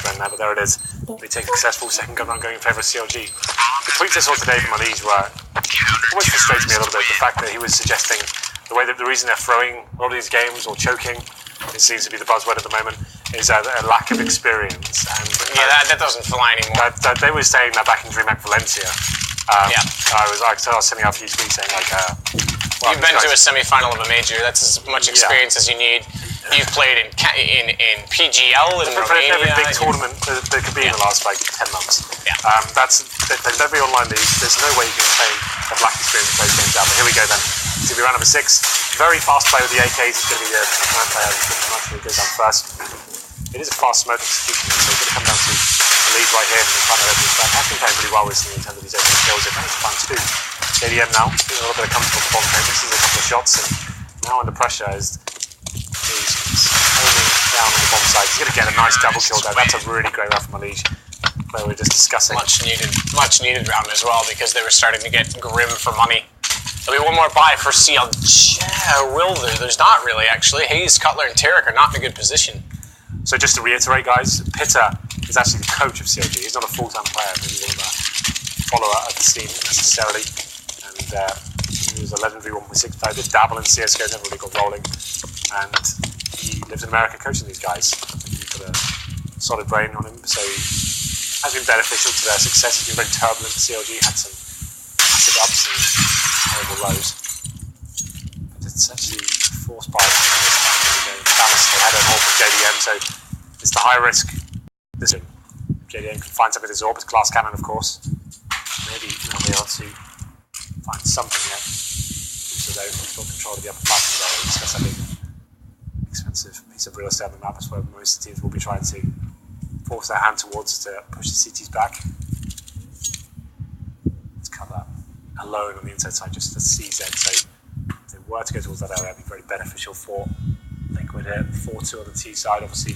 around now, but there it is. They take a successful second gun round going in favour of CLG. The tweets I saw today from Elise were always frustrated me a little bit. The fact that he was suggesting the way that the reason they're throwing a lot of these games or choking, it seems to be the buzzword at the moment, is a lack of experience. And that doesn't fly anymore. They were saying that back in DreamHack Valencia. I was sending out a few tweets saying like, you've been to a semi-final of a major. That's as much experience as you need. You've played in PGL in Romania. Every big tournament there could be in the last like 10 months. Yeah. There's every online league. There's no way you can claim a black experience to play those games out. But here we go then. It's going to be round number 6. Very fast play with the AKs. It's going to be the man player who goes down first. It is a fast smoke execution, so it's going to come down to the lead right here. And the final opening strike has been playing pretty well recently in terms of these opening kills. It managed to find 2. JDM now doing a little bit of comfortable bomb frame. This is a couple of shots, and now under pressure is he's homing down on the bomb side. He's going to get a nice double kill there. That's a really great round from Elise. Where we were just discussing. Much needed round as well, because they were starting to get grim for money. There'll be one more buy for CLG. Will there? There's not really, actually. Hayes, Cutler, and Tarek are not in a good position. So just to reiterate, guys, Pitta is actually the coach of CLG. He's not a full-time player. He's one of the follower of the scene necessarily. And he was a legendary 1.6 player. Did dabble in CSGO, never really got rolling. And he lives in America coaching these guys. He's got a solid brain on him, so has been beneficial to their success. It's been very turbulent. CLG had some massive ups and horrible lows. But it's actually forced by Dallas. They had an all from JDM, so it's the high risk. JDM can find something with his Orbit class cannon, of course. Maybe they'll be able to find something yet. Also, though, got control of the upper platform there. That's a big, expensive piece of real estate on the map. That's where most teams will be trying to force their hand towards to push the CTs back. Let's cut that alone on the inside side, just the CZ. So if they were to go towards that area, it would be very beneficial for Liquid here. 4-2 on the T side, obviously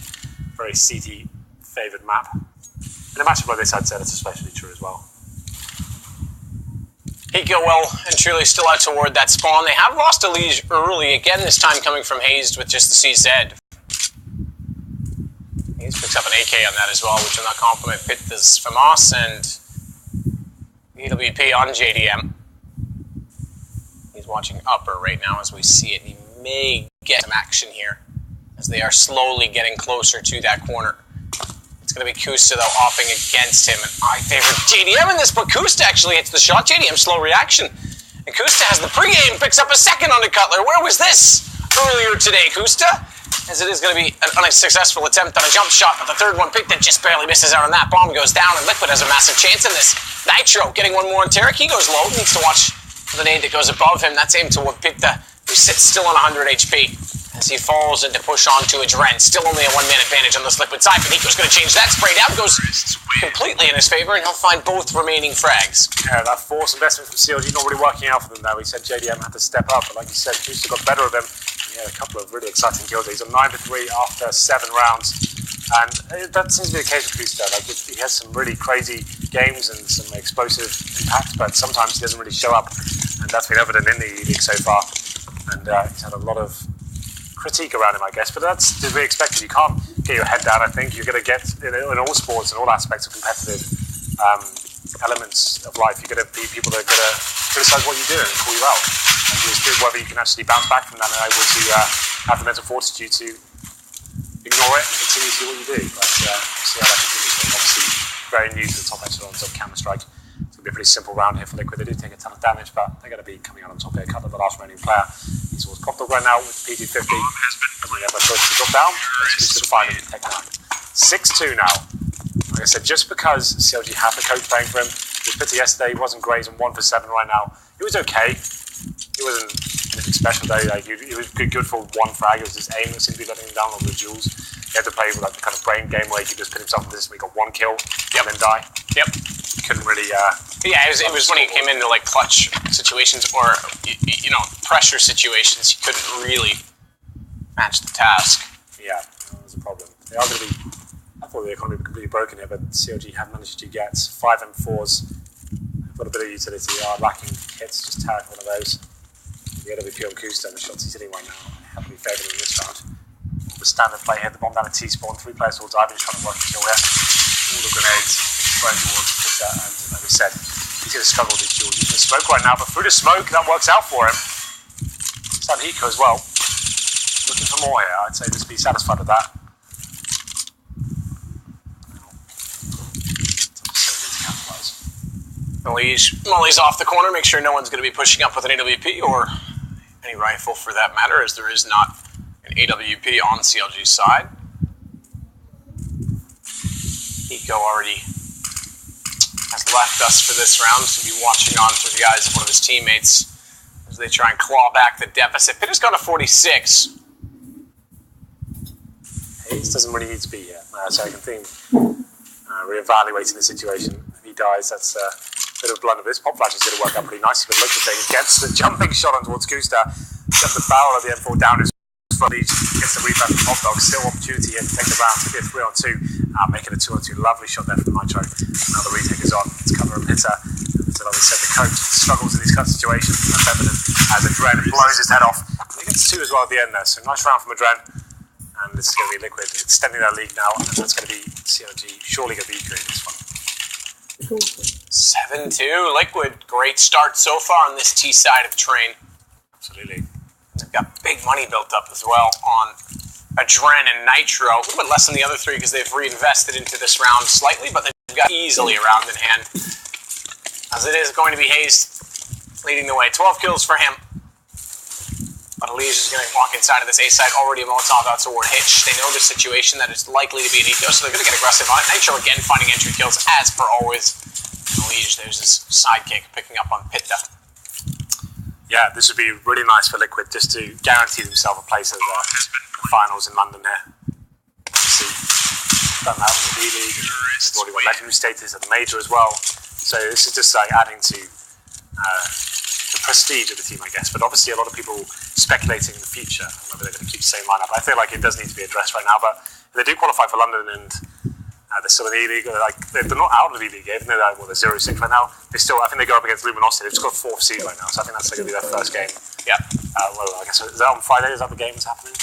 very CT favoured map. In a matchup like this, I'd say that's especially true as well. Hiko well and truly still out toward that spawn. They have lost a lead early, again this time coming from Hayes with just the CZ. Hayes picks up an AK on that as well, which will not compliment Pitta's FAMAS and EWP on JDM. He's watching upper right now as we see it. He may get some action here as they are slowly getting closer to that corner. It's going to be Kusta, though, opping against him. And I favor JDM in this, but Kusta actually hits the shot. JDM slow reaction. And Kusta has the pregame, picks up a second on the Cutler. Where was this earlier today, Kusta? As it is going to be an unsuccessful attempt on a jump shot, but the third one picked that just barely misses out on that. Bomb goes down, and Liquid has a massive chance in this. Nitro getting one more on Tarek. He goes low, needs to watch the nade that goes above him. That's aimed toward Pitta, who sits still on 100 HP. As he falls in to push on to Adren. Still only a 1 man advantage on this Liquid side, but Nico's going to change that. Spray down goes completely in his favor, and he'll find both remaining frags. Yeah, that force investment from CLG not really working out for them now. He said JDM had to step up, but like you said, Kusta got better of him. And he had a couple of really exciting kills. He's on 9-3 after 7 rounds. And that seems to be the case with Kusta. Like, he has some really crazy games and some explosive impact, but sometimes he doesn't really show up. And that's been evident in the league so far. And he's had a lot of critique around him, I guess, but that's to be expected. You can't get your head down. I think you're going to get in all sports and all aspects of competitive elements of life. You're going to be people that are going to criticize what you do and call you out. And just whether you can actually bounce back from that and able to have the mental fortitude to ignore it and continue to do what you do. But see how that continues. Obviously, very new to the top echelons of Counter-Strike. It's going to be a pretty simple round here for Liquid. They do take a ton of damage, but they're going to be coming out on top here. Cut the last remaining player. He's always popped up right now with the PT50. Doesn't really have a choice to drop down. Let's to the final and take that. 6-2 now. Like I said, just because CLG have the coach playing for him, with Pitta yesterday, he wasn't great. He's on 1 for 7 right now. He was okay. He wasn't anything special though. Like, he was good for 1 frag. It was his aim that seemed to be letting him down on the duels. He had to play with like the kind of brain game where he could just put himself in this. He got 1 kill and then die. Yep. Couldn't really. Yeah, it was when he came into like clutch situations or pressure situations. He couldn't really match the task. Yeah, that was a problem. They are going to be. I thought the economy would be completely broken here, but CLG have managed to get 5 M4s. They've got a bit of utility. They are lacking hits. Just Tarek one of those. The AWP on Kusta and the shots he's hitting right now heavily favoured in this round. The standard play here. The bomb down at T-spawn, 3 players towards Ivan, just trying to work a kill here. All the grenades thrown towards Peter, and like we said, he's going to struggle with duel using the smoke right now, but through the smoke, that works out for him. It's on Hiko as well. Looking for more here, I'd say just be satisfied with that. Molly's off the corner, make sure no one's going to be pushing up with an AWP or any rifle for that matter, as there is not an AWP on CLG's side. Hiko already has left us for this round, so be watching on through the eyes of one of his teammates as they try and claw back the deficit. Pitt has gone to 46. Hayes doesn't really need to be here, so I can think reevaluating the situation. If he dies, that's a bit of a blunder. This pop flash is going to work out pretty nicely, but look at it gets the jumping shot on towards Kusta, gets the barrel of the M4 down his front, he gets the rebound from Hot Dog. Still opportunity here to take the round, to be a 3-on-2, making a 2-on-2. Lovely shot there from Nitro. Now the retake is on, it's cover of Hitter. So like we said, the coach struggles in these kind of situations, and that's evident as Adren blows his head off. And he gets 2 as well at the end there, so nice round from Adren. And this is going to be Liquid extending their lead now, and that's going to be CLG surely going to be equal in this one. 7-2, Liquid, great start so far on this T side of the train. Absolutely. They've got big money built up as well on Adren and Nitro, a little bit less than the other 3 because they've reinvested into this round slightly, but they've got easily a round in hand. As it is going to be Hayes leading the way, 12 kills for him. But Elise is going to walk inside of this A side, already a Molotov out toward Hitch. They know the situation that it's likely to be an eco, so they're going to get aggressive on it. Nitro again finding entry kills, as per always. And Elise, there's his sidekick picking up on Pitta. Yeah, this would be really nice for Liquid, just to guarantee themselves a place at the finals in London here. Obviously, done that with the B-League, they've already got legendary status at the Major as well. So this is just like adding to the prestige of the team, I guess. But obviously a lot of people speculating in the future on whether they're going to keep the same lineup. I feel like it does need to be addressed right now, but if they do qualify for London and they're still in the E-League, they're not out of the E-League, even though they're 0-6 right now. They still, I think they go up against Luminosity. They've just got 4th seed right now, so I think that's going to be their first game. Yeah. Well, I guess, is that on Friday? Is that the game that's happening?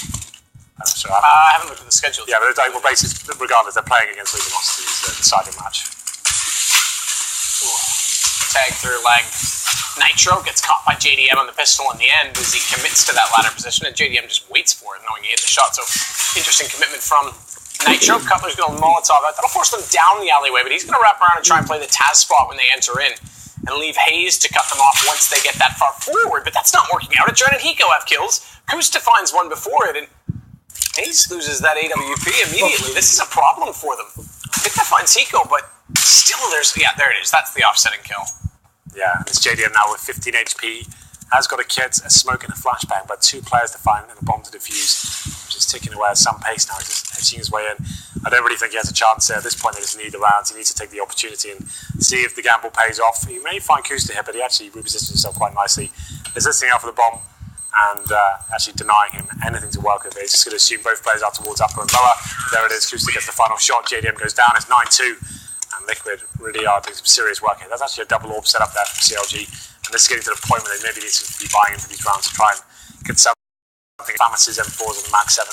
I'm not sure. I haven't looked at the schedule. Yeah, but basically, regardless, they're playing against Luminosity as the deciding match. Ooh. Tag through leg. Nitro gets caught by JDM on the pistol in the end as he commits to that ladder position, and JDM just waits for it, knowing he hit the shot. So, interesting commitment from Nitro. Cutler's going to Molotov out. That'll force them down the alleyway, but he's going to wrap around and try and play the Taz spot when they enter in, and leave Hayes to cut them off once they get that far forward. But that's not working out. Adren and Hiko have kills. Kusta finds one before it, and Hayes loses that AWP immediately. This is a problem for them. Pitta finds Hiko, but still there's... Yeah, there it is. That's the offsetting kill. Yeah, it's JDM now with 15 HP, has got a kit, a smoke and a flashbang, but 2 players to find and a bomb to defuse, which is ticking away at some pace now. He's just hitching his way in. I don't really think he has a chance there. At this point, they just need the rounds. He needs to take the opportunity and see if the gamble pays off. He may find Kusta here, but he actually repositions himself quite nicely. He's listening out for the bomb and actually denying him anything to work with. He's just going to assume both players are towards upper and lower. There it is. Kusta gets the final shot. JDM goes down. It's 9-2. And Liquid really are doing some serious work here. There's actually a double orb set up there from CLG, and this is getting to the point where they maybe need to be buying into these rounds to try and get something. Balances M4s and the Max 7.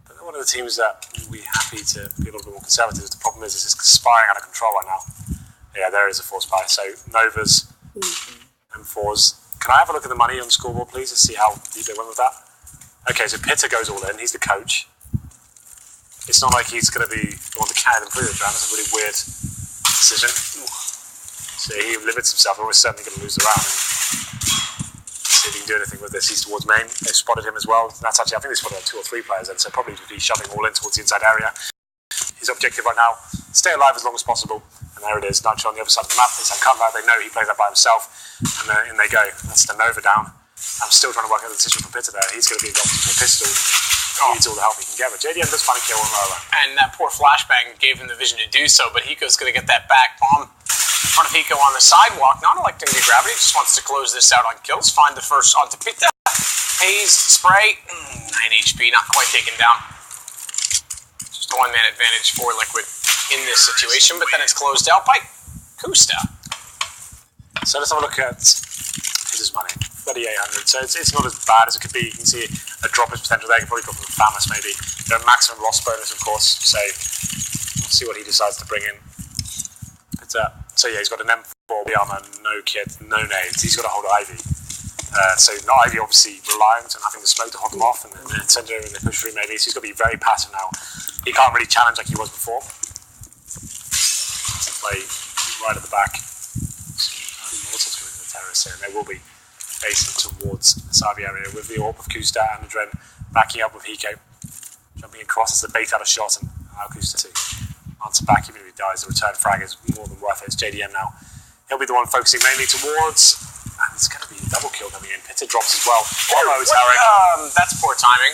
But they're one of the teams that we'll be happy to be a little bit more conservative. The problem is it's spiraling out of control right now. Yeah, there is a force buy. So Novas, M4s. Can I have a look at the money on the scoreboard, please, to see how deep they went with that? Okay, so Pitta goes all in. He's the coach. It's not like he's going to be the one to carry them through the round. That's a really weird decision. So he limits himself. We're almost certainly going to lose the round. See if he can do anything with this. He's towards main. They've spotted him as well. That's actually, I think they spotted like 2 or 3 players then, so probably be shoving all in towards the inside area. His objective right now, stay alive as long as possible. And there it is, Nitro on the other side of the map. It's like Cutler. They know he plays that by himself. And in they go. That's the Nova down. I'm still trying to work out the decision for Pitta there. He's going to be adopted for a pistol. He needs all the help he can get, but JDM does find a kill on lower. And that poor flashbang gave him the vision to do so, but Hiko's going to get that back bomb in front of Hiko on the sidewalk, not electing to grab it. He just wants to close this out on kills, find the first onto Pitta. Hayes, spray, 9 HP, not quite taken down. Just a 1-man advantage for Liquid in this situation, but then it's closed out by Kusta. So let's have a look at his money. 3,800. So it's not as bad as it could be. You can see a drop is potential there. You can probably go from Famous maybe. Their maximum loss bonus, of course. So we'll see what he decides to bring in. But, so yeah, he's got an M4 armor, no kit, no nades. He's got to hold Ivy. So not Ivy obviously reliant on having the smoke to hold them off and then send it over and they push through maybe. So he's got to be very passive now. He can't really challenge like he was before. Play right at the back. Mortals coming to the terrace here, and they will be facing towards the Savi area with the AWP of Kusta and Adren backing up with Hiko. Jumping across as the bait out of shot, and Kusta too. Answer back even if he dies. The return frag is more than worth it. It's JDM now. He'll be the one focusing mainly towards, and it's going to be a double kill coming in. Pitta drops as well. That's poor timing.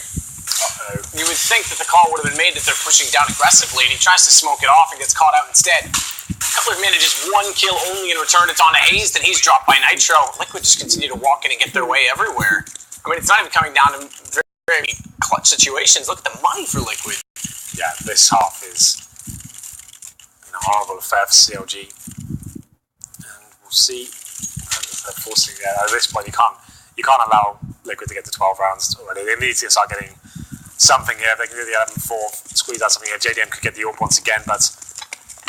You would think that the call would have been made that they're pushing down aggressively, and he tries to smoke it off and gets caught out instead. Cutler manages one kill only and return it on to Hayes, then he's dropped by Nitro. Liquid just continue to walk in and get their way everywhere. I mean, it's not even coming down to very, very clutch situations. Look at the money for Liquid. Yeah, this half is a horrible affair for CLG. And we'll see. They're forcing, at this point, you can't allow Liquid to get to 12 rounds already. They need to start getting something here. They can do the 11-4, squeeze out something here. JDM could get the AWP once again, but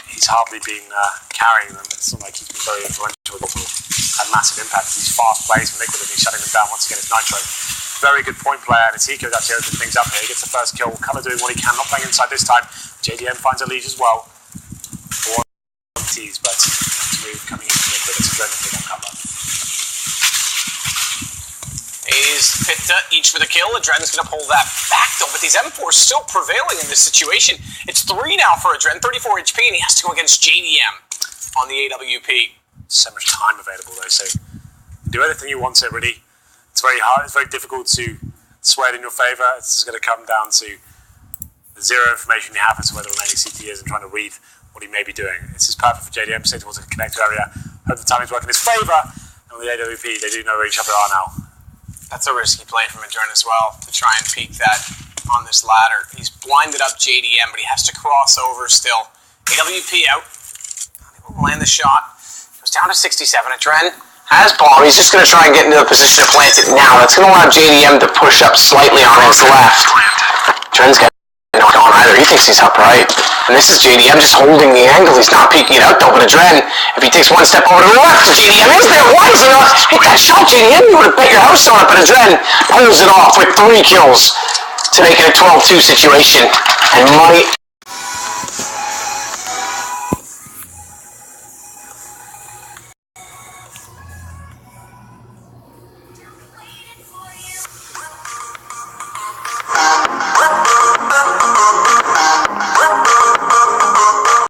he's hardly been carrying them. It's not like he's been very influential with AWP. Had massive impact. These fast plays from Liquid have been shutting them down once again. It's Nitro. Very good point player, and it's Hiko that actually opens things up here. He gets the first kill. Colour doing what he can, not playing inside this time. JDM finds a lead as well. Four T's, but smooth coming into Liquid. It's a very big uncover. Hayes, Pitta, each with a kill. Adren's going to pull that back though, but these M4s still prevailing in this situation. It's 3 now for Adren, 34 HP, and he has to go against JDM on the AWP. So much time available though, so do anything you want to really. It's very hard, it's very difficult to sway it in your favour. It's just going to come down to the zero information you have as to where the remaining CT is and trying to read what he may be doing. This is perfect for JDM, stay towards the connector area. Hope the timing's working in his favour. And with the AWP, they do know where each other are now. That's a risky play from Adren as well, to try and peek that on this ladder. He's blinded up JDM, but he has to cross over still. AWP out. He will land the shot. Goes down to 67. Adren has bomb. He's just going to try and get into a position to plant it now. That's going to allow JDM to push up slightly on his left. Adren's got not on either. He thinks he's upright. And this is JDM just holding the angle. He's not peeking it out though, but Adren, if he takes one step over to the left, JDM is there. Why is he not? Hit that shot, JDM. You would have bet your house on it, but Adren pulls it off with 3 kills to make it a 12-2 situation and might